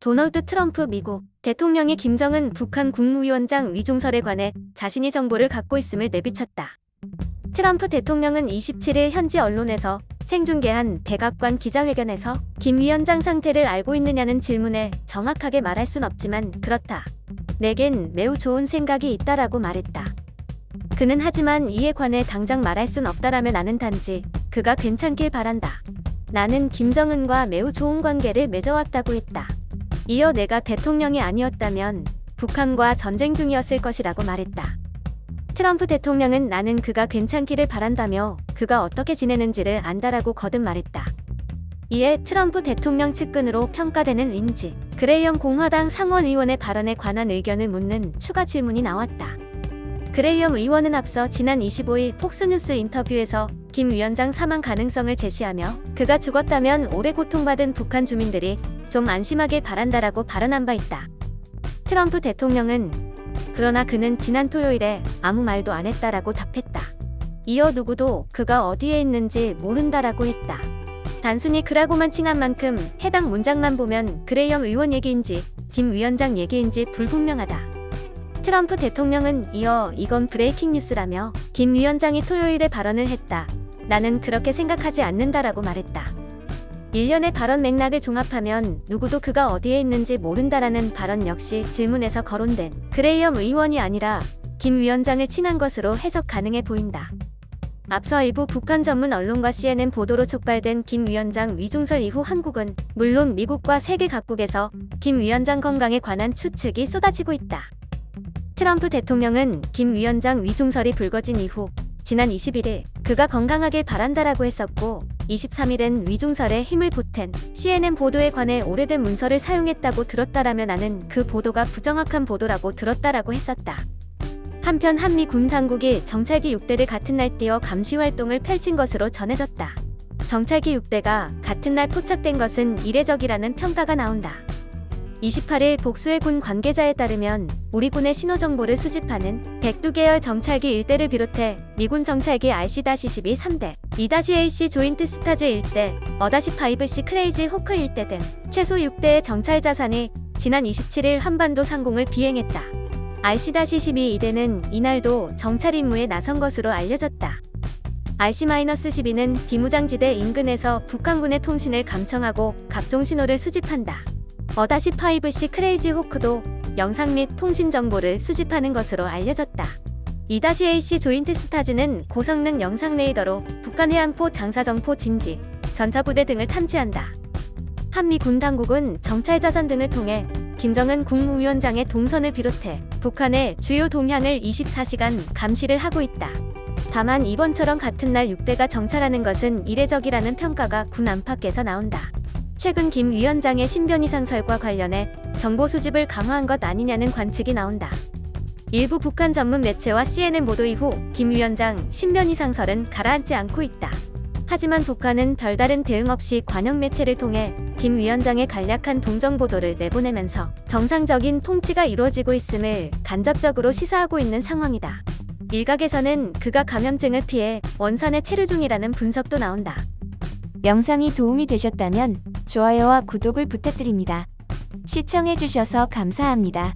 도널드 트럼프 미국 대통령이 김정은 북한 국무위원장 위중설에 관해 자신이 정보를 갖고 있음을 내비쳤다. 트럼프 대통령은 27일 현지 언론에서 생중계한 백악관 기자회견에서 김 위원장 상태를 알고 있느냐는 질문에 정확하게 말할 순 없지만 그렇다. 내겐 매우 좋은 생각이 있다라고 말했다. 그는 하지만 이에 관해 당장 말할 순 없다라며 나는 단지 그가 괜찮길 바란다. 나는 김정은과 매우 좋은 관계를 맺어왔다고 했다. 이어 내가 대통령이 아니었다면 북한과 전쟁 중이었을 것이라고 말했다. 트럼프 대통령은 나는 그가 괜찮기를 바란다며 그가 어떻게 지내는지를 안다라고 거듭 말했다. 이에 트럼프 대통령 측근으로 평가되는 린지 그레이엄 공화당 상원의원의 발언에 관한 의견을 묻는 추가 질문이 나왔다. 그레이엄 의원은 앞서 지난 25일 폭스뉴스 인터뷰에서 김 위원장 사망 가능성을 제시하며 그가 죽었다면 오래 고통받은 북한 주민들이 좀 안심하길 바란다라고 발언한 바 있다. 트럼프 대통령은 그러나 그는 지난 토요일에 아무 말도 안 했다라고 답했다. 이어 누구도 그가 어디에 있는지 모른다라고 했다. 단순히 그라고만 칭한 만큼 해당 문장만 보면 그레이엄 의원 얘기인지 김 위원장 얘기인지 불분명하다. 트럼프 대통령은 이어 이건 브레이킹 뉴스라며 김 위원장이 토요일에 발언을 했다. 나는 그렇게 생각하지 않는다라고 말했다. 일련의 발언 맥락을 종합하면 누구도 그가 어디에 있는지 모른다라는 발언 역시 질문에서 거론된 그레이엄 의원이 아니라 김 위원장을 칭한 것으로 해석 가능해 보인다. 앞서 일부 북한 전문 언론과 CNN 보도로 촉발된 김 위원장 위중설 이후 한국은 물론 미국과 세계 각국에서 김 위원장 건강에 관한 추측이 쏟아지고 있다. 트럼프 대통령은 김 위원장 위중설이 불거진 이후 지난 21일 그가 건강하길 바란다라고 했었고 23일엔 위중설에 힘을 보탠 CNN 보도에 관해 오래된 문서를 사용했다고 들었다라며 나는 그 보도가 부정확한 보도라고 들었다라고 했었다. 한편 한미 군 당국이 정찰기 6대를 같은 날 띄워 감시 활동을 펼친 것으로 전해졌다. 정찰기 6대가 같은 날 포착된 것은 이례적이라는 평가가 나온다. 28일 복수의 군 관계자에 따르면 우리 군의 신호정보를 수집하는 백두 계열 정찰기 1대를 비롯해 미군 정찰기 RC-12 3대, 2-AC 조인트 스타즈 1대, 어-5C 크레이지 호크 1대 등 최소 6대의 정찰 자산이 지난 27일 한반도 상공을 비행했다. RC-12 2대는 이날도 정찰 임무에 나선 것으로 알려졌다. RC-12는 비무장지대 인근에서 북한군의 통신을 감청하고 각종 신호를 수집한다. 어-5C 크레이지 호크도 영상 및 통신 정보를 수집하는 것으로 알려졌다. 2-AC 조인트 스타즈는 고성능 영상 레이더로 북한 해안포 장사정포 진지, 전차부대 등을 탐지한다. 한미 군 당국은 정찰 자산 등을 통해 김정은 국무위원장의 동선을 비롯해 북한의 주요 동향을 24시간 감시를 하고 있다. 다만 이번처럼 같은 날 6대가 정찰하는 것은 이례적이라는 평가가 군 안팎에서 나온다. 최근 김 위원장의 신변 이상설과 관련해 정보 수집을 강화한 것 아니냐는 관측이 나온다. 일부 북한 전문 매체와 CNN 보도 이후 김 위원장 신변 이상설은 가라앉지 않고 있다. 하지만 북한은 별다른 대응 없이 관영 매체를 통해 김 위원장의 간략한 동정 보도를 내보내면서 정상적인 통치가 이루어지고 있음을 간접적으로 시사하고 있는 상황이다. 일각에서는 그가 감염증을 피해 원산에 체류 중이라는 분석도 나온다. 영상이 도움이 되셨다면 좋아요와 구독을 부탁드립니다. 시청해주셔서 감사합니다.